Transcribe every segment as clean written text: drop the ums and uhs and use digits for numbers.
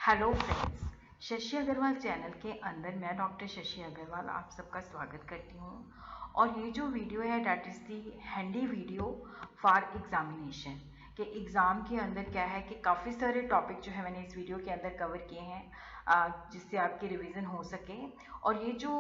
Hello friends, Shashi Agrawal channel के अंदर मैं डॉक्टर शशि अग्रवाल आप सबका स्वागत करती हूँ। और ये जो वीडियो है that is the handy video for examination कि एग्ज़ाम के अंदर क्या है कि काफ़ी सारे टॉपिक जो है मैंने इस वीडियो के अंदर कवर किए हैं जिससे आपकी रिवीजन हो सके। और ये जो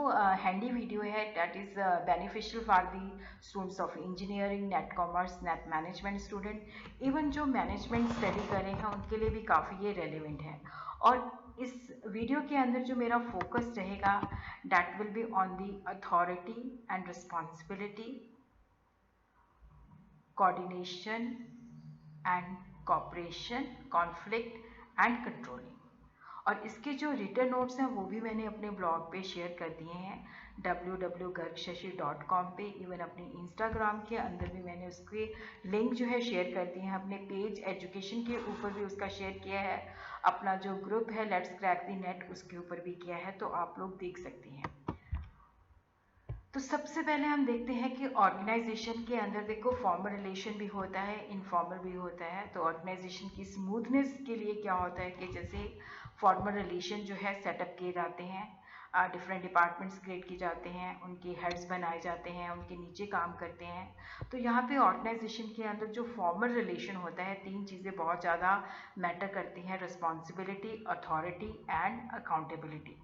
हैंडी वीडियो है that is beneficial for the students of engineering, net commerce, net management student, even जो मैनेजमेंट स्टडी कर रहे हैं उनके लिए भी काफ़ी ये रेलिवेंट है। और इस वीडियो के अंदर जो मेरा फोकस रहेगा that will be on the authority and responsibility, coordination and corporation, conflict and controlling. और इसके जो रिटन नोट्स हैं वो भी मैंने अपने ब्लॉग पे शेयर कर दिए हैं www.gargshashi.com पे। इवन अपने इंस्टाग्राम के अंदर भी मैंने उसके लिंक जो है शेयर कर दिए हैं। अपने पेज एजुकेशन के ऊपर भी उसका शेयर किया है। अपना जो ग्रुप है लेट्स क्रैक द नेट उसके ऊपर भी किया है, तो आप लोग देख सकते हैं। तो सबसे पहले हम देखते हैं कि ऑर्गेनाइजेशन के अंदर देखो फॉर्मल रिलेशन भी होता है, इनफॉर्मल भी होता है। तो ऑर्गेनाइजेशन की स्मूथनेस के लिए क्या होता है कि जैसे फॉर्मल रिलेशन जो है सेटअप किए जाते हैं, डिफरेंट डिपार्टमेंट्स क्रिएट किए जाते हैं, उनके हेड्स बनाए जाते हैं, उनके नीचे काम करते हैं। तो यहाँ पे ऑर्गेनाइजेशन के अंदर जो फॉर्मल रिलेशन होता है, तीन चीज़ें बहुत ज़्यादा मैटर करती हैं: responsibility, authority and accountability.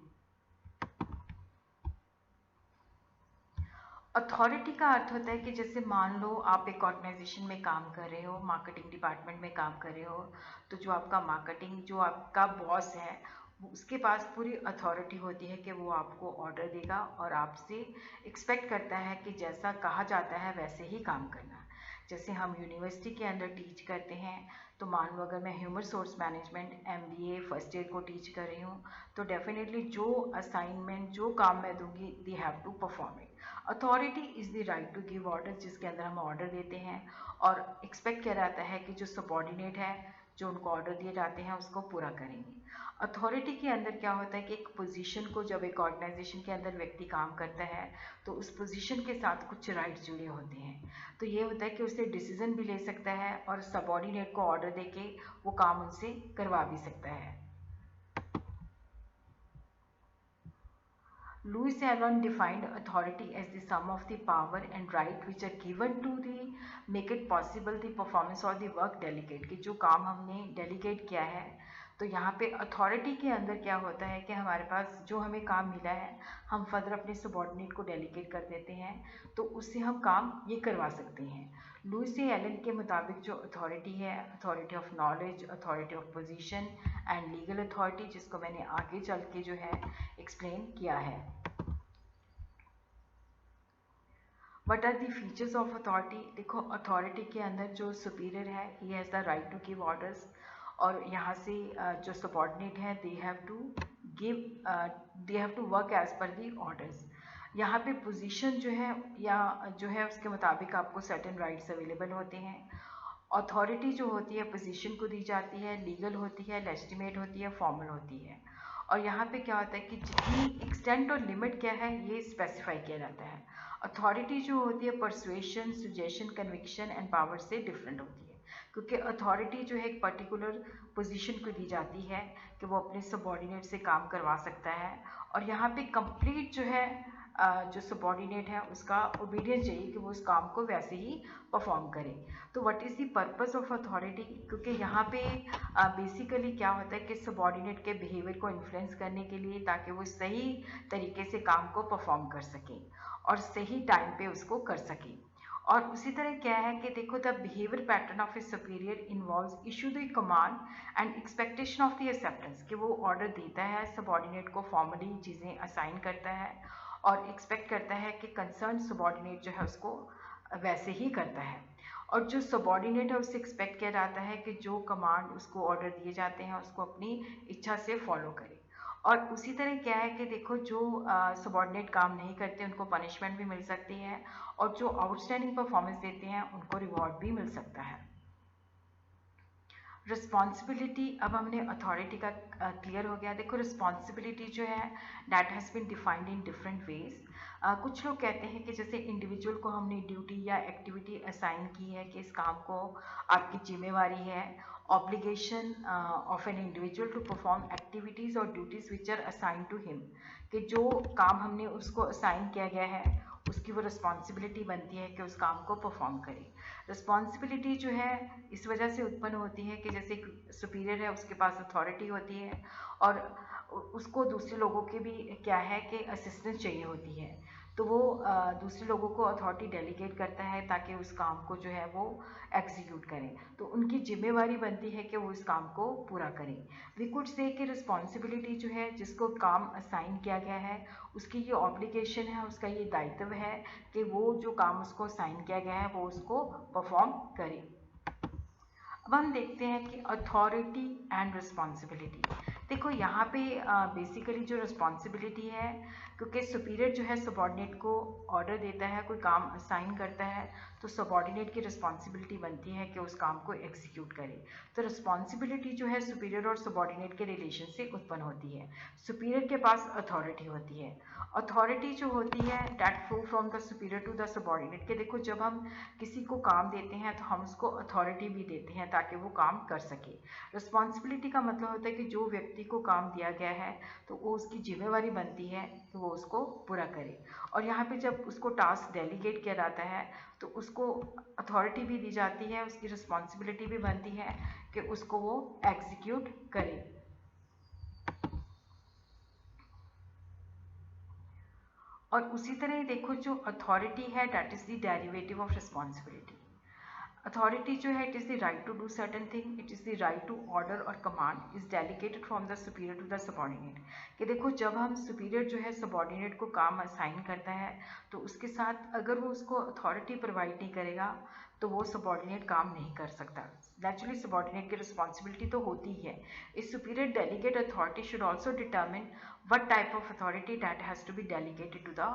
Authority का अर्थ होता है कि जैसे मान लो आप एक ऑर्गेनाइजेशन में काम कर रहे हो, मार्केटिंग डिपार्टमेंट में काम कर रहे हो, तो जो आपका मार्केटिंग जो आपका बॉस है उसके पास पूरी अथॉरिटी होती है कि वो आपको ऑर्डर देगा और आपसे एक्सपेक्ट करता है कि जैसा कहा जाता है वैसे ही काम करना। जैसे हम यूनिवर्सिटी के अंदर टीच करते हैं, तो मान लो अगर मैं human source management MBA first year को टीच कर रही हूँ, तो डेफिनेटली जो असाइनमेंट जो काम मैं दूंगी they have to perform it. Authority is the right to give order, जिसके अंदर हम ऑर्डर देते हैं और एक्सपेक्ट किया जाता है कि जो सबॉर्डिनेट है, जो उनको ऑर्डर दिए जाते हैं उसको पूरा करेंगे। अथॉरिटी के अंदर क्या होता है कि एक पोजीशन को जब एक ऑर्गेनाइजेशन के अंदर व्यक्ति काम करता है तो उस पोजीशन के साथ कुछ राइट्स जुड़े होते हैं। तो ये होता है कि उसे डिसीजन भी ले सकता है और सबॉर्डिनेट को ऑर्डर देके वो काम उनसे करवा भी सकता है। Louis Allen defined authority as the sum of the power and right which are given to the make it possible the performance or the work delegate, कि जो काम हमने डेलीगेट किया है। तो यहाँ पे अथॉरिटी के अंदर क्या होता है कि हमारे पास जो हमें काम मिला है हम फर्दर अपने सबॉर्डिनेट को डेलीगेट कर देते हैं, तो उससे हम काम ये करवा सकते हैं। लुइस एलन के मुताबिक जो अथॉरिटी है, authority of knowledge, authority of position and legal authority, जिसको मैंने आगे चल के जो है एक्सप्लेन किया है। What are the features of authority? देखो अथॉरिटी के अंदर जो सुपीरियर है he has the right to give orders, और यहाँ से जो सबॉर्डिनेट है they have to give, they have to work as per the orders. यहाँ पे पोजीशन जो है या जो है उसके मुताबिक आपको सर्टेन राइट्स अवेलेबल होते हैं। अथॉरिटी जो होती है पोजीशन को दी जाती है, लीगल होती है, लेजिटिमेट होती है, फॉर्मल होती है। और यहाँ पे क्या होता है कि जितनी एक्सटेंट और लिमिट क्या है ये स्पेसिफाई किया जाता है। अथॉरिटी जो होती है persuasion, suggestion, conviction and power से डिफरेंट होती है, क्योंकि अथॉरिटी जो है एक पर्टिकुलर पोजीशन को दी जाती है कि वो अपने सबॉर्डिनेट से काम करवा सकता है। और यहाँ पे कंप्लीट जो है जो सबॉर्डिनेट है उसका ओबीडियंस चाहिए कि वो उस काम को वैसे ही परफॉर्म करे। तो what is the purpose of authority? क्योंकि यहाँ पे बेसिकली क्या होता है कि सबॉर्डिनेट के बिहेवियर को इन्फ्लुएंस करने के लिए, ताकि वो सही तरीके से काम को परफॉर्म कर सके और सही टाइम पे उसको कर सके। और उसी तरह क्या है कि देखो the behaviour pattern of A superior involves issue the command and expectation of the acceptance, कि वो ऑर्डर देता है सबॉर्डिनेट को, फॉर्मली चीज़ें असाइन करता है और एक्सपेक्ट करता है कि कंसर्न सबॉर्डिनेट जो है उसको वैसे ही करता है। और जो सबॉर्डिनेट है उससे एक्सपेक्ट किया जाता है कि जो कमांड उसको ऑर्डर दिए जाते हैं उसको अपनी इच्छा से फॉलो करे। और उसी तरह क्या है कि देखो जो सबॉर्डिनेट काम नहीं करते उनको पनिशमेंट भी मिल सकती है, और जो आउटस्टैंडिंग परफॉर्मेंस देते हैं उनको रिवॉर्ड भी मिल सकता है। रिस्पॉन्सिबिलिटी, अब हमने अथॉरिटी का क्लियर हो गया। देखो रिस्पॉन्सिबिलिटी जो है that has been defined in different ways. कुछ लोग कहते हैं कि जैसे इंडिविजुअल को हमने ड्यूटी या एक्टिविटी असाइन की है कि इस काम को आपकी जिम्मेवारी है, obligation of an individual to perform activities और duties which are assign to him, कि जो काम हमने उसको असाइन किया गया है उसकी वो रिस्पॉन्सिबिलिटी बनती है कि उस काम को परफॉर्म करे। रिस्पॉन्सिबिलिटी जो है इस वजह से उत्पन्न होती है कि जैसे एक सुपीरियर है, उसके पास अथॉरिटी होती है और उसको दूसरे लोगों के भी क्या है कि असिस्टेंस चाहिए होती है, तो वो दूसरे लोगों को अथॉरिटी डेलीगेट करता है ताकि उस काम को जो है वो एग्जीक्यूट करें। तो उनकी जिम्मेवारी बनती है कि वो इस काम को पूरा करें। वी कुड से कि रिस्पॉन्सिबिलिटी जो है, जिसको काम असाइन किया गया है, उसकी ये ऑब्लिगेशन है, उसका ये दायित्व है कि वो जो काम उसको असाइन किया गया है वो उसको परफॉर्म करे। अब हम देखते हैं कि अथॉरिटी एंड रिस्पॉन्सिबिलिटी। देखो यहाँ पे बेसिकली जो रिस्पॉन्सिबिलिटी है, क्योंकि सुपीरियर जो है सबॉर्डिनेट को ऑर्डर देता है, कोई काम असाइन करता है, तो सबॉर्डिनेट की रिस्पॉन्सिबिलिटी बनती है कि उस काम को एग्जीक्यूट करे। तो रिस्पॉन्सिबिलिटी जो है सुपीरियर और सबॉर्डिनेट के रिलेशन से उत्पन्न होती है। सुपीरियर के पास अथॉरिटी होती है। अथॉरिटी जो होती है that flow from the superior to the subordinate, के देखो जब हम किसी को काम देते हैं तो हम उसको अथॉरिटी भी देते हैं ताकि वो काम कर सके। रिस्पॉन्सिबिलिटी का मतलब होता है कि जो व्यक्ति को काम दिया गया है तो वो उसकी जिम्मेवारी बनती है कि वो उसको पूरा करे। और यहाँ पे जब उसको टास्क डेलीगेट किया जाता है तो उसको अथॉरिटी भी दी जाती है, उसकी रिस्पॉन्सिबिलिटी भी बनती है कि उसको वो एग्जीक्यूट करे। और उसी तरह देखो जो अथॉरिटी है that is the derivative of responsibility. Authority जो है it is the right to do certain thing, it is the right to order और command is delegated from the superior to the subordinate. कि देखो जब हम superior जो है subordinate को काम असाइन करता है तो उसके साथ अगर वो उसको अथॉरिटी प्रोवाइड नहीं करेगा तो वो सबॉर्डिनेट काम नहीं कर सकता। नेचुरली सबॉर्डिनेट की रिस्पॉन्सिबिलिटी तो होती ही है। इस superior delegate authority should also determine what type of authority that has to be delegated to the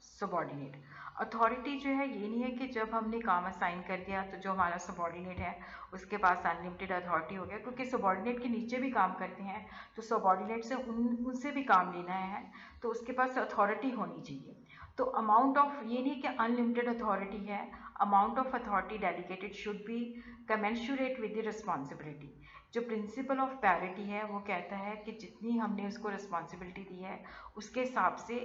subordinate। Authority जो है ये नहीं है कि जब हमने काम असाइन कर दिया तो जो हमारा सबॉर्डिनेट है उसके पास अनलिमिटेड अथॉरिटी हो गया, क्योंकि सबॉर्डिनेट के नीचे भी काम करते हैं तो सबॉर्डिनेट से उनसे भी काम लेना है तो उसके पास अथॉरिटी होनी चाहिए। तो अमाउंट ऑफ ये नहीं कि अनलिमिटेड अथॉरिटी है, amount of authority delegated should be commensurate with the responsibility. जो प्रिंसिपल ऑफ पैरिटी है वो कहता है कि जितनी हमने उसको रिस्पॉन्सिबिलिटी दी है उसके हिसाब से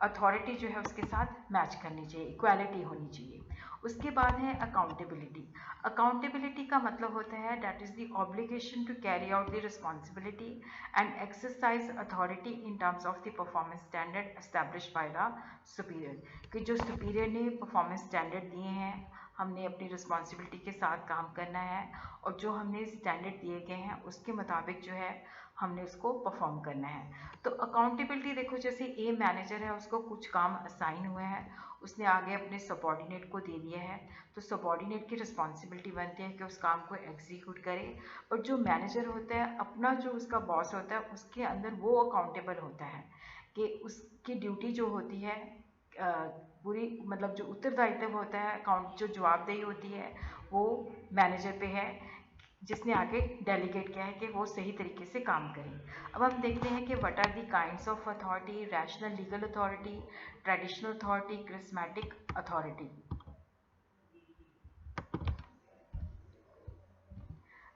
अथॉरिटी जो है उसके साथ मैच करनी चाहिए, इक्वालिटी होनी चाहिए। उसके बाद है अकाउंटेबिलिटी। अकाउंटेबिलिटी का मतलब होता है that is the obligation to carry out the responsibility and exercise authority in terms of the performance standard established by the superior. कि जो सुपीरियर ने परफॉर्मेंस स्टैंडर्ड दिए हैं, हमने अपनी रिस्पॉन्सिबिलिटी के साथ काम करना है और जो हमने स्टैंडर्ड दिए गए हैं उसके मुताबिक जो है हमने उसको परफॉर्म करना है। तो अकाउंटेबिलिटी देखो जैसे ए मैनेजर है, उसको कुछ काम असाइन हुए हैं, उसने आगे अपने सबॉर्डिनेट को दे दिया है तो सबॉर्डिनेट की रिस्पॉन्सिबिलिटी बनती है कि उस काम को एग्जीक्यूट करे। और जो मैनेजर होता है अपना जो उसका बॉस होता है उसके अंदर वो अकाउंटेबल होता है कि उसकी ड्यूटी जो होती है पूरी मतलब जो उत्तरदायित्व होता है, अकाउंट जो जवाबदेही होती है वो मैनेजर पे है जिसने आगे डेलीगेट किया है कि वो सही तरीके से काम करें। अब हम देखते हैं कि what are the kinds of authority, rational legal authority, traditional authority, charismatic authority.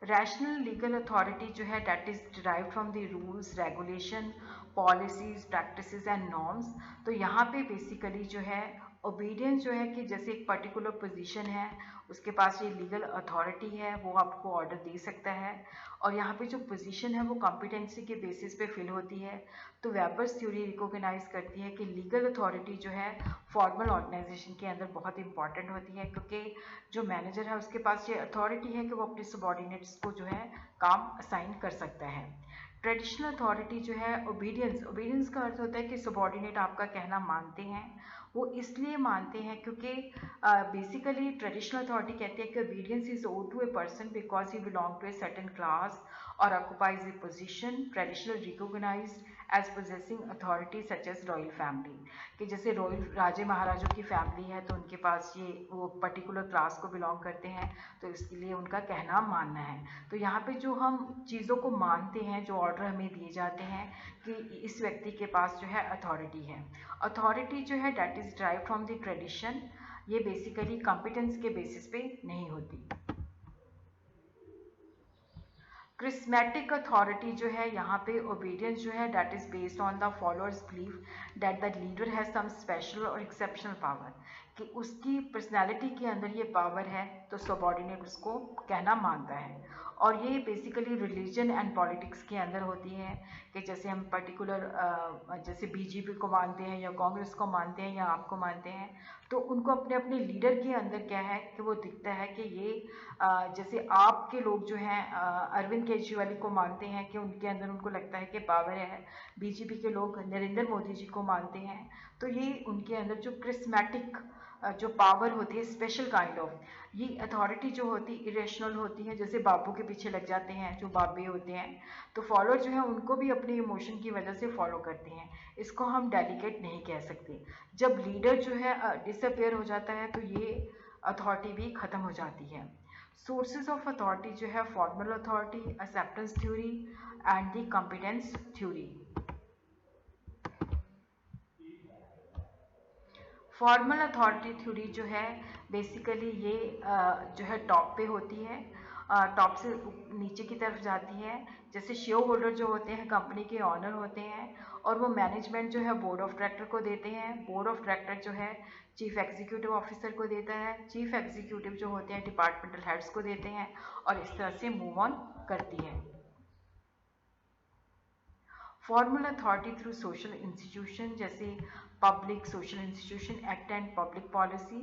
Rational legal authority जो है that is derive from the rules, regulation, policies, practices and norms. तो यहाँ पे बेसिकली जो है ओबीडियंस जो है कि जैसे एक पर्टिकुलर पोजीशन है उसके पास ये लीगल अथॉरिटी है, वो आपको ऑर्डर दे सकता है। और यहाँ पे जो पोजीशन है वो कॉम्पिटेंसी के बेसिस पे फिल होती है। तो वेबर्स थ्योरी रिकॉग्नाइज करती है कि लीगल अथॉरिटी जो है फॉर्मल ऑर्गेनाइजेशन के अंदर बहुत इंपॉर्टेंट होती है, क्योंकि जो मैनेजर है उसके पास ये अथॉरिटी है कि वो अपने सबॉर्डिनेट्स को जो है काम असाइन कर सकता है। ट्रेडिशनल अथॉरिटी जो है ओबीडियंस, ओबीडियंस का अर्थ होता है कि सबॉर्डिनेट आपका कहना मानते हैं। वो इसलिए मानते हैं क्योंकि बेसिकली ट्रेडिशनल अथॉरिटी कहती है कि obedience is owed to a person because he belong to a certain class और occupies a position traditional recognised as possessing authority such as royal family. कि जैसे रॉयल राजे महाराजों की फैमिली है तो उनके पास ये वो पर्टिकुलर क्लास को बिलोंग करते हैं तो इसके लिए उनका कहना मानना है। तो यहाँ पे जो हम चीज़ों को मानते हैं, जो ऑर्डर हमें दिए जाते हैं कि इस व्यक्ति के पास जो है अथॉरिटी है। अथॉरिटी जो है that is drive from the tradition, ये बेसिकली कॉम्पिटेंस के बेसिस पे नहीं होती। क्रिस्मेटिक अथॉरिटी जो है यहाँ पे ओबीडियंस जो है that is based on the followers believe that the leader has some special or exceptional power, कि उसकी पर्सनालिटी के अंदर ये पावर है तो सबॉर्डिनेट उसको कहना मानता है। और ये बेसिकली रिलीजन एंड पॉलिटिक्स के अंदर होती है, कि जैसे हम पर्टिकुलर जैसे बीजेपी को मानते हैं या कांग्रेस को मानते हैं या आपको मानते हैं, तो उनको अपने अपने लीडर के अंदर क्या है कि वो दिखता है कि ये जैसे आपके लोग जो हैं अरविंद केजरीवाल को मानते हैं कि उनके अंदर उनको लगता है कि पावर है, बीजेपी के लोग नरेंद्र मोदी जी को मानते हैं, तो ये उनके अंदर जो क्रिस्मेटिक जो पावर होती है, स्पेशल काइंड ऑफ, ये अथॉरिटी जो होती है इरेशनल होती है, जैसे बाबू के पीछे लग जाते हैं जो बाबे होते हैं, तो फॉलोअर जो है उनको भी अपने इमोशन की वजह से फॉलो करते हैं। इसको हम डेलीकेट नहीं कह सकते। जब लीडर जो है डिसअपेयर हो जाता है तो ये अथॉरिटी भी ख़त्म हो जाती है। सोर्सेज ऑफ अथॉरिटी जो है formal authority, acceptance theory and the competence theory. Formal authority theory जो है बेसिकली ये जो है टॉप पे होती है, टॉप से नीचे की तरफ जाती है। जैसे शेयर होल्डर जो होते हैं कंपनी के ऑनर होते हैं, और वो मैनेजमेंट जो है बोर्ड ऑफ डायरेक्टर को देते हैं, बोर्ड ऑफ डायरेक्टर जो है चीफ एग्जीक्यूटिव ऑफिसर को देता है, चीफ एग्जीक्यूटिव जो होते हैं डिपार्टमेंटल हेड्स को देते हैं, और इस तरह से मूव ऑन करती है। Formal authority through social institution, जैसे public social institution act and public policy,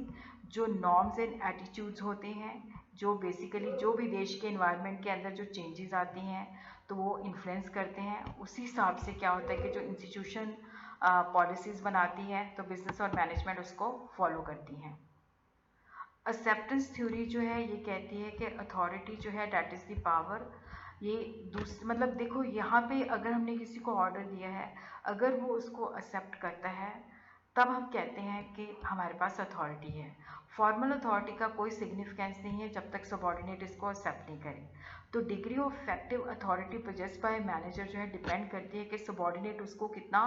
जो नॉर्म्स एंड एटीट्यूड्स होते हैं, जो बेसिकली जो भी देश के इन्वायरमेंट के अंदर जो चेंजेस आती हैं तो वो इन्फ्लुएंस करते हैं। उसी हिसाब से क्या होता है कि जो इंस्टीट्यूशन पॉलिसीज़ बनाती है तो बिजनेस और मैनेजमेंट उसको फॉलो करती हैं। एक्सेप्टेंस थ्योरी जो है ये कहती है कि अथॉरिटी जो है डैट इज़ द पावर, ये मतलब देखो यहाँ पे अगर हमने किसी को ऑर्डर दिया है, अगर वो उसको एक्सेप्ट करता है तब हम कहते हैं कि हमारे पास अथॉरिटी है। फॉर्मल अथॉरिटी का कोई सिग्निफिकेंस नहीं है जब तक सबॉर्डिनेट इसको एक्सेप्ट नहीं करे। तो degree of effective authority possessed by manager जो है डिपेंड करती है कि सबॉर्डिनेट उसको कितना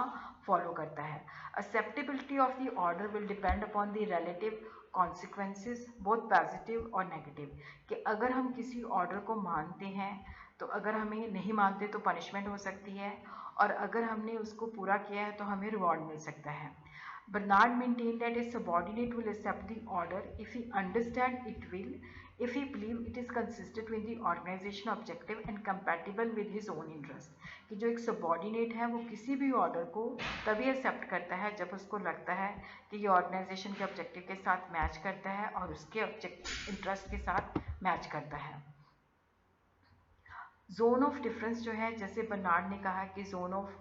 फॉलो करता है। Acceptability of the order will depend upon the relative consequences both positive और नेगेटिव, कि अगर हम किसी ऑर्डर को मानते हैं तो अगर हमें नहीं मानते तो पनिशमेंट हो सकती है, और अगर हमने उसको पूरा किया है तो हमें रिवॉर्ड मिल सकता है। Bernard maintained that a subordinate will accept the order if he understand it will, if he believe it is consistent with the organization objective and compatible with his own interest, कि जो एक subordinate है वो किसी भी order को तभी accept करता है जब उसको लगता है कि ये ऑर्गेनाइजेशन के ऑब्जेक्टिव के साथ मैच करता है और उसके इंटरेस्ट के साथ मैच करता है। जोन ऑफ डिफरेंस जो है, जैसे बर्नार्ड ने कहा कि zone of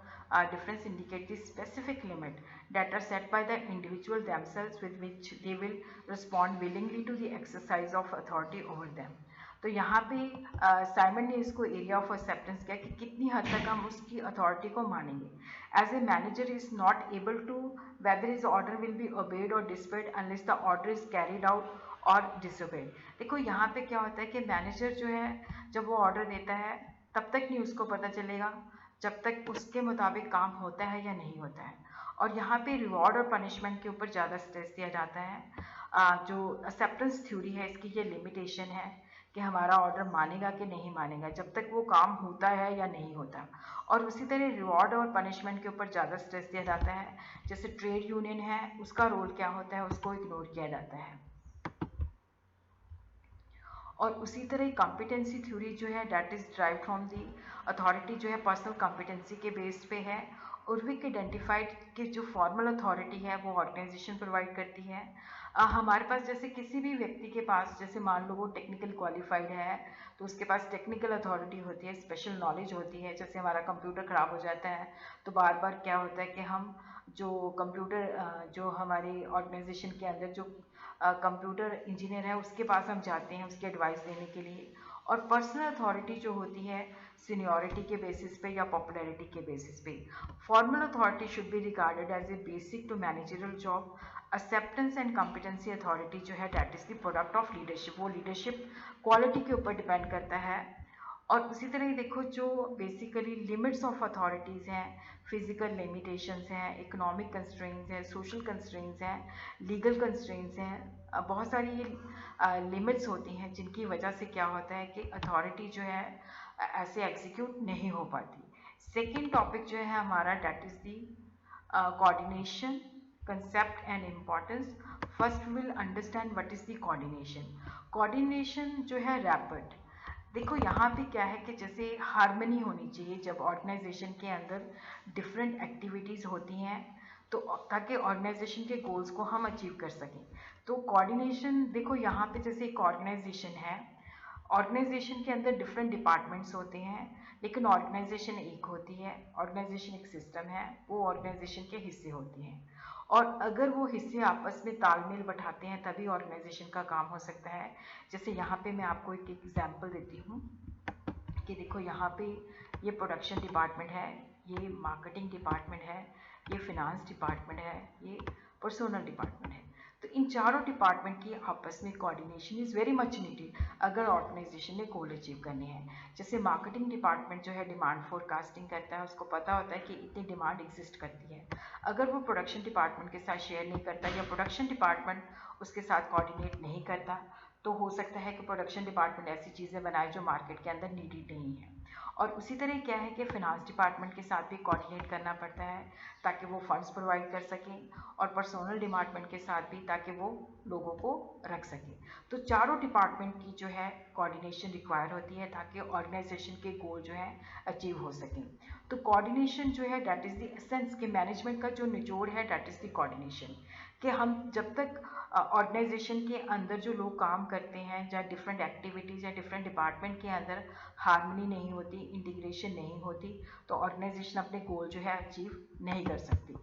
difference indicate the specific limit that are set by the individual themselves with which they will respond willingly to the exercise of authority over them। तो यहाँ पे Simon ने इसको एरिया ऑफ एक्सेप्टेंस किया कि कितनी हद तक हम उसकी अथॉरिटी को मानेंगे। As a manager is not able to whether his order will be obeyed और disobeyed unless the order is carried out और डिसोबेड। देखो यहाँ पे क्या होता है कि मैनेजर जो है जब वो ऑर्डर देता है तब तक नहीं उसको पता चलेगा जब तक उसके मुताबिक काम होता है या नहीं होता है। और यहाँ पे रिवॉर्ड और पनिशमेंट के ऊपर ज़्यादा स्ट्रेस दिया जाता है। जो एक्सेप्टेंस थ्योरी है इसकी ये लिमिटेशन है कि हमारा ऑर्डर मानेगा कि नहीं मानेगा जब तक वो काम होता है या नहीं होता। और उसी तरह रिवॉर्ड और पनिशमेंट के ऊपर ज़्यादा स्ट्रेस दिया जाता है। जैसे ट्रेड यूनियन है उसका रोल क्या होता है, उसको इग्नोर किया जाता है। और उसी तरह कॉम्पिटेंसी थ्योरी जो है that is drive from the authority जो है पर्सनल कॉम्पिटेंसी के बेस पे है। उर्विक आइडेंटिफाइड कि जो फॉर्मल अथॉरिटी है वो ऑर्गेनाइजेशन प्रोवाइड करती है। हमारे पास जैसे किसी भी व्यक्ति के पास, जैसे मान लो वो टेक्निकल क्वालिफाइड है तो उसके पास टेक्निकल अथॉरिटी होती है, स्पेशल नॉलेज होती है। जैसे हमारा कंप्यूटर ख़राब हो जाता है तो बार बार क्या होता है कि हम जो कंप्यूटर जो हमारे ऑर्गेनाइजेशन के अंदर जो कंप्यूटर इंजीनियर है उसके पास हम जाते हैं उसकी एडवाइस लेने के लिए। और पर्सनल अथॉरिटी जो होती है सीनियरिटी के बेसिस पे या पॉपुलैरिटी के बेसिस पे। Formal authority should be regarded as a basic to managerial job. Acceptance and competency authority जो है that is the product of leadership, वो लीडरशिप क्वालिटी के ऊपर डिपेंड करता है। और उसी तरह ही देखो जो बेसिकली लिमिट्स ऑफ अथॉरिटीज़ हैं, फिजिकल लिमिटेशंस हैं, इकोनॉमिक कंस्ट्रेंट्स हैं, सोशल कंस्ट्रेंट्स हैं, लीगल कंस्ट्रेंट्स हैं, बहुत सारी लिमिट्स होती हैं जिनकी वजह से क्या होता है कि अथॉरिटी जो है ऐसे एग्जीक्यूट नहीं हो पाती। सेकेंड टॉपिक जो है हमारा that is the coordination concept and importance. First we will understand what is the coordination. coordination जो है रैपिड, देखो यहाँ पे क्या है कि जैसे हारमनी होनी चाहिए जब ऑर्गेनाइजेशन के अंदर डिफरेंट एक्टिविटीज़ होती हैं, तो ताकि ऑर्गेनाइजेशन के गोल्स को हम अचीव कर सकें। तो कोऑर्डिनेशन देखो यहाँ पे जैसे एक ऑर्गेनाइजेशन है, ऑर्गेनाइजेशन के अंदर डिफरेंट डिपार्टमेंट्स होते हैं, लेकिन ऑर्गेनाइजेशन एक होती है। ऑर्गेनाइजेशन एक सिस्टम है, वो ऑर्गेनाइजेशन के हिस्से होते हैं, और अगर वो हिस्से आपस में तालमेल बैठाते हैं तभी ऑर्गेनाइजेशन का काम हो सकता है। जैसे यहाँ पे मैं आपको एक एग्जांपल देती हूँ कि देखो यहाँ पे ये प्रोडक्शन डिपार्टमेंट है, ये मार्केटिंग डिपार्टमेंट है, ये फिनांस डिपार्टमेंट है, ये पर्सनल डिपार्टमेंट है। तो इन चारों डिपार्टमेंट की आपस में coordination is very much needed अगर ऑर्गेनाइजेशन ने गोल अचीव करने हैं। जैसे मार्केटिंग डिपार्टमेंट जो है डिमांड फोरकास्टिंग करता है, उसको पता होता है कि इतनी डिमांड एग्जिस्ट करती है। अगर वो प्रोडक्शन डिपार्टमेंट के साथ शेयर नहीं करता या प्रोडक्शन डिपार्टमेंट उसके साथ कोऑर्डिनेट नहीं करता, तो हो सकता है कि प्रोडक्शन डिपार्टमेंट ऐसी चीज़ें बनाए जो मार्केट के अंदर नीडेड नहीं है। और उसी तरह क्या है कि फिनांस डिपार्टमेंट के साथ भी कोऑर्डिनेट करना पड़ता है ताकि वो फंड्स प्रोवाइड कर सकें, और पर्सनल डिपार्टमेंट के साथ भी ताकि वो लोगों को रख सकें। तो चारों डिपार्टमेंट की जो है कोऑर्डिनेशन रिक्वायर होती है ताकि ऑर्गेनाइजेशन के गोल जो है अचीव हो सकें। तो कोऑर्डिनेशन जो है दैट इज़ द एसेंस के मैनेजमेंट का जो निचोड़ है दैट इज़ द कोऑर्डिनेशन, कि हम जब तक ऑर्गेनाइजेशन के अंदर जो लोग काम करते हैं या डिफरेंट एक्टिविटीज़ या डिफरेंट डिपार्टमेंट के अंदर हार्मनी नहीं होती, इंटीग्रेशन नहीं होती, तो ऑर्गेनाइजेशन अपने गोल जो है अचीव नहीं कर सकती।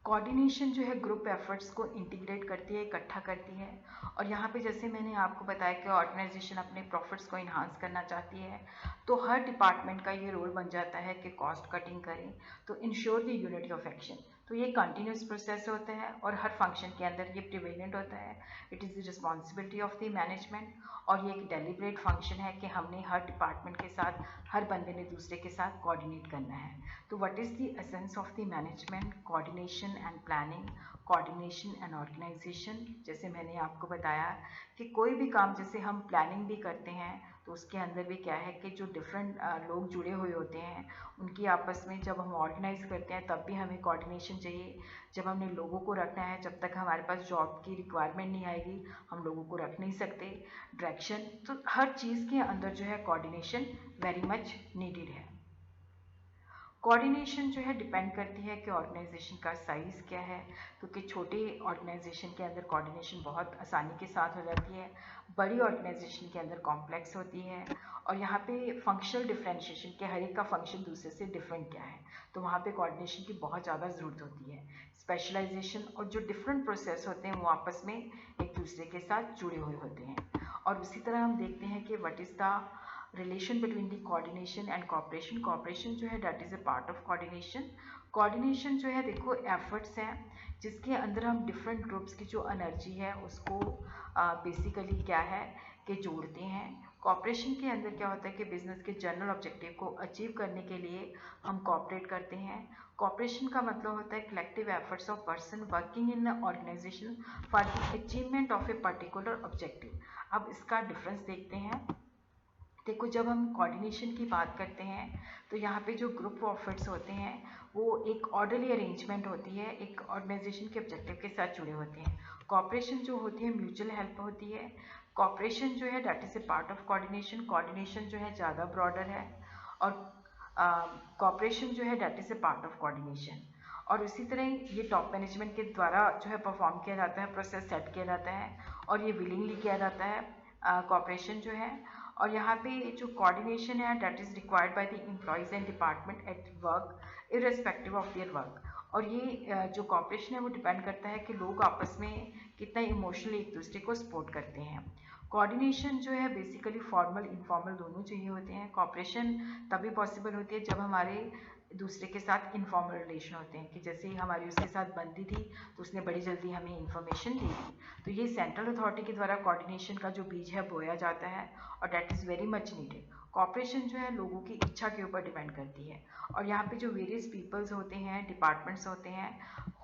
कोऑर्डिनेशन जो है ग्रुप एफर्ट्स को इंटीग्रेट करती है, इकट्ठा करती है। और यहाँ पे जैसे मैंने आपको बताया कि ऑर्गेनाइजेशन अपने प्रॉफिट्स को इन्हांस करना चाहती है, तो हर डिपार्टमेंट का ये रोल बन जाता है कि कॉस्ट कटिंग करें तो ensure the unity of action. तो ये कंटिन्यूस प्रोसेस होता है और हर फंक्शन के अंदर ये प्रिवेलेंट होता है। It is the responsibility of the management, और ये एक डेलिब्रेट फंक्शन है कि हमने हर डिपार्टमेंट के साथ, हर बंदे ने दूसरे के साथ कोऑर्डिनेट करना है। तो what is the essence of the management? Coordination and planning, coordination and organisation. जैसे मैंने आपको बताया कि कोई भी काम जैसे हम प्लानिंग भी करते हैं तो उसके अंदर भी क्या है कि जो डिफरेंट लोग जुड़े हुए होते हैं उनकी आपस में जब हम ऑर्गेनाइज करते हैं तब भी हमें कोऑर्डिनेशन चाहिए। जब हमने लोगों को रखना है, जब तक हमारे पास जॉब की रिक्वायरमेंट नहीं आएगी हम लोगों को रख नहीं सकते। डायरेक्शन, तो हर चीज़ के अंदर जो है कोऑर्डिनेशन वेरी मच नीडेड है। कोऑर्डिनेशन जो है डिपेंड करती है कि ऑर्गेनाइजेशन का साइज़ क्या है, क्योंकि छोटे ऑर्गेनाइजेशन के अंदर कोऑर्डिनेशन बहुत आसानी के साथ हो जाती है, बड़ी ऑर्गेनाइजेशन के अंदर कॉम्प्लेक्स होती है। और यहाँ पे फंक्शनल डिफरेंशिएशन के हर एक का फंक्शन दूसरे से डिफरेंट क्या है, तो वहाँ पे कोऑर्डिनेशन की बहुत ज़्यादा ज़रूरत होती है। स्पेशलाइजेशन और जो डिफरेंट प्रोसेस होते हैं वो आपस में एक दूसरे के साथ जुड़े हुए होते हैं। और उसी तरह हम देखते हैं कि what is the relation between the coordination and cooperation. Cooperation जो है that is a part of coordination. Coordination जो है देखो एफर्ट्स हैं जिसके अंदर हम डिफरेंट ग्रुप्स की जो एनर्जी है उसको बेसिकली क्या है कि जोड़ते हैं। कॉपरेशन के अंदर क्या होता है कि बिजनेस के जनरल ऑब्जेक्टिव को अचीव करने के लिए हम कॉपरेट करते हैं। कॉपरेशन का मतलब होता है collective efforts of person working in organisation for the achievement of a particular objective. अब इसका डिफरेंस देखते हैं। देखो जब हम कोऑर्डिनेशन की बात करते हैं तो यहाँ पे जो ग्रुप एफर्ट्स होते हैं वो एक ऑर्डरली अरेंजमेंट होती है, एक ऑर्गेनाइजेशन के ऑब्जेक्टिव के साथ जुड़े होते हैं। कॉपरेशन जो होती है म्यूचुअल हेल्प होती है। कॉपरेशन जो है that is a part of coordination. Coordination जो है ज़्यादा ब्रॉडर है, और कॉपरेशन जो है that is a part of coordination. और इसी तरह ये टॉप मैनेजमेंट के द्वारा जो है परफॉर्म किया जाता है, प्रोसेस सेट किया जाता है, और ये विलिंगली किया जाता है कॉपरेशन जो है। और यहाँ पे जो कोऑर्डिनेशन है that is required by the employees and department at work irrespective of their work. और ये जो कॉपरेशन है वो डिपेंड करता है कि लोग आपस में कितना इमोशनली एक दूसरे को सपोर्ट करते हैं। कोऑर्डिनेशन जो है बेसिकली फॉर्मल इनफॉर्मल दोनों चाहिए होते हैं। कॉपरेशन तभी पॉसिबल होती है जब हमारे दूसरे के साथ इनफॉर्मल रिलेशन होते हैं, कि जैसे ही हमारी उसके साथ बनती थी तो उसने बड़ी जल्दी हमें इन्फॉर्मेशन दी थी। तो ये सेंट्रल अथॉरिटी के द्वारा कोऑर्डिनेशन का जो बीज है बोया जाता है, और that is very much needed. Cooperation जो है लोगों की इच्छा के ऊपर डिपेंड करती है, और यहाँ पे जो वेरियस पीपल्स होते हैं, डिपार्टमेंट्स होते हैं,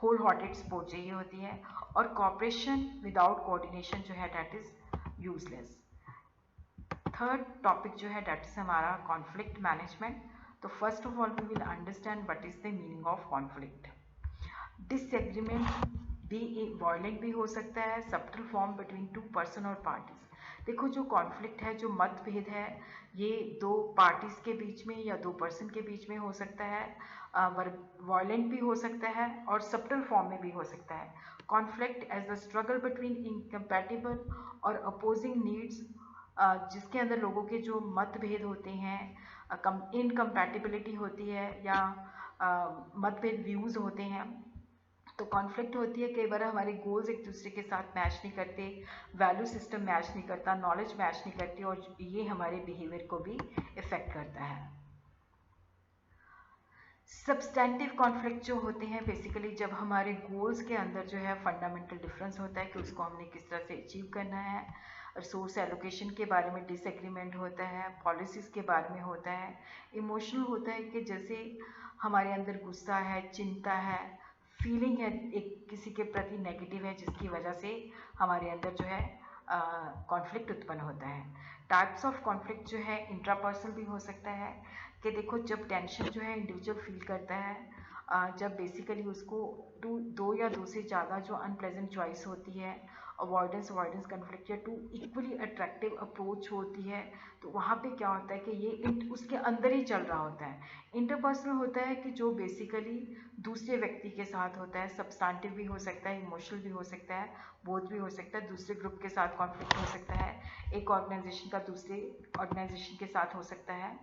होल हार्टेड सपोर्ट चाहिए होती है, और कॉपरेशन विदाउट कोऑर्डिनेशन जो है that is useless. Third topic जो है डैट इज हमारा कॉन्फ्लिक्ट मैनेजमेंट। तो first of all we will understand what is the meaning of conflict. Disagreement भी वॉयलेंट भी हो सकता है, subtle form between two person or parties. देखो जो कॉन्फ्लिक्ट है, जो मतभेद है, ये दो पार्टीज के बीच में या दो पर्सन के बीच में हो सकता है, वॉयलेंट भी हो सकता है और सबटल फॉर्म में भी हो सकता है। Conflict as the struggle between incompatible or opposing needs, जिसके अंदर लोगों के जो मतभेद होते हैं, इनकम्पैटिबिलिटी होती है या मतभेद व्यूज होते हैं। तो कॉन्फ्लिक्ट होती है, कई बार हमारे गोल्स एक दूसरे के साथ मैच नहीं करते, वैल्यू सिस्टम मैच नहीं करता, नॉलेज मैच नहीं करती, और ये हमारे बिहेवियर को भी इफेक्ट करता है। सब्सटेंटिव कॉन्फ्लिक्ट जो होते हैं बेसिकली जब हमारे गोल्स के अंदर जो है फंडामेंटल डिफरेंस होता है कि उसको हमने किस तरह से अचीव करना है। रिसोर्स एलोकेशन के बारे में डिसएग्रीमेंट होता है, पॉलिसीज के बारे में होता है। इमोशनल होता है कि जैसे हमारे अंदर गुस्सा है, चिंता है, फीलिंग है एक किसी के प्रति नेगेटिव है, जिसकी वजह से हमारे अंदर जो है कॉन्फ्लिक्ट उत्पन्न होता है। टाइप्स ऑफ कॉन्फ्लिक्ट जो है इंट्रापर्सनल भी हो सकता है कि देखो जब टेंशन जो है इंडिविजुअल फील करता है, जब बेसिकली उसको दो या दो से ज़्यादा जो अनप्लेजेंट चॉइस होती है, अवॉइडेंस अवॉइडेंस कन्फ्लिक्ट या टू इक्वली अट्रैक्टिव अप्रोच होती है, तो वहाँ पे क्या होता है कि ये उसके अंदर ही चल रहा होता है। इंटरपर्सनल होता है कि जो बेसिकली दूसरे व्यक्ति के साथ होता है, सब्सटेंटिव भी हो सकता है, इमोशनल भी हो सकता है, बोथ भी हो सकता है। दूसरे ग्रुप के साथ कॉन्फ्लिक्ट हो सकता है, एक ऑर्गेनाइजेशन का दूसरे ऑर्गेनाइजेशन के साथ हो सकता है।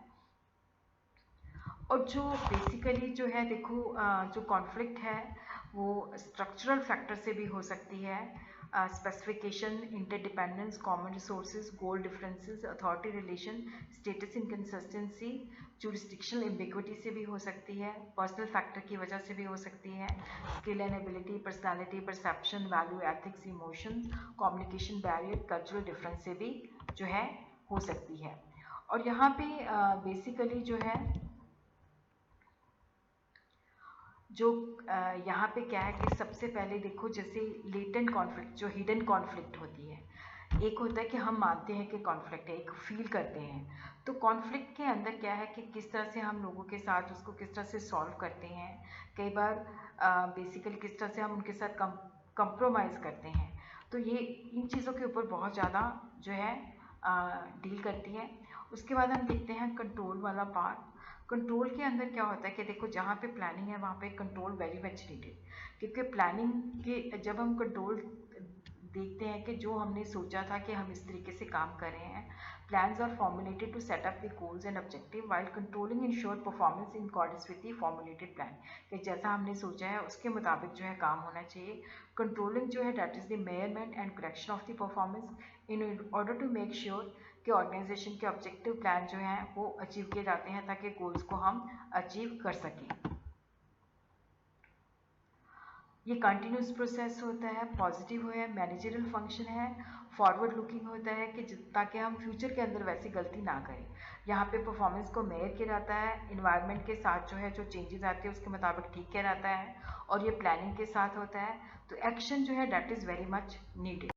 और जो बेसिकली जो है देखो जो कॉन्फ्लिक्ट है वो स्ट्रक्चरल फैक्टर से भी हो सकती है। Specification, interdependence, common resources, goal differences, authority relation, status inconsistency, jurisdictional ambiguity से भी हो सकती है, पर्सनल फैक्टर की वजह से भी हो सकती है, skill and ability, personality, perception, value, ethics, emotions, communication barrier, cultural difference से भी जो है हो सकती है। और यहाँ पे बेसिकली जो है जो यहाँ पे क्या है कि सबसे पहले देखो जैसे लेटेंट कॉन्फ्लिक्ट, जो हिडन कॉन्फ्लिक्ट होती है, एक होता है कि हम मानते हैं कि कॉन्फ्लिक्ट है, एक फील करते हैं। तो कॉन्फ्लिक्ट के अंदर क्या है कि किस तरह से हम लोगों के साथ उसको किस तरह से सॉल्व करते हैं, कई बार बेसिकली किस तरह से हम उनके साथ कंप्रोमाइज़ करते हैं। तो ये इन चीज़ों के ऊपर बहुत ज़्यादा जो है डील करती है। उसके बाद हम देखते हैं कंट्रोल वाला पार्ट। कंट्रोल के अंदर क्या होता है कि देखो जहाँ पे प्लानिंग है वहाँ पे कंट्रोल वेरी मच नीडेड, क्योंकि प्लानिंग के जब हम कंट्रोल देखते हैं कि जो हमने सोचा था कि हम इस तरीके से काम कर रहे हैं, plans are formulated to set up the goals and objective while controlling ensure performance in accordance with the formulated plan, कि जैसा हमने सोचा है उसके मुताबिक जो है काम होना चाहिए। कंट्रोलिंग जो है that is the measurement and correction of the performance in order to make sure कि ऑर्गेनाइजेशन के ऑब्जेक्टिव प्लान जो हैं वो अचीव किए जाते हैं ताकि गोल्स को हम अचीव कर सकें। ये कंटिन्यूस प्रोसेस होता है, पॉजिटिव है, मैनेजरल फंक्शन है, फॉरवर्ड लुकिंग होता है कि ताकि हम फ्यूचर के अंदर वैसी गलती ना करें। यहाँ पे परफॉर्मेंस को मेजर किया जाता है, इन्वायरमेंट के साथ जो है जो चेंजेस आते हैं उसके मुताबिक ठीक किया जाता है, और ये प्लानिंग के साथ होता है। तो एक्शन जो है that is very much needed.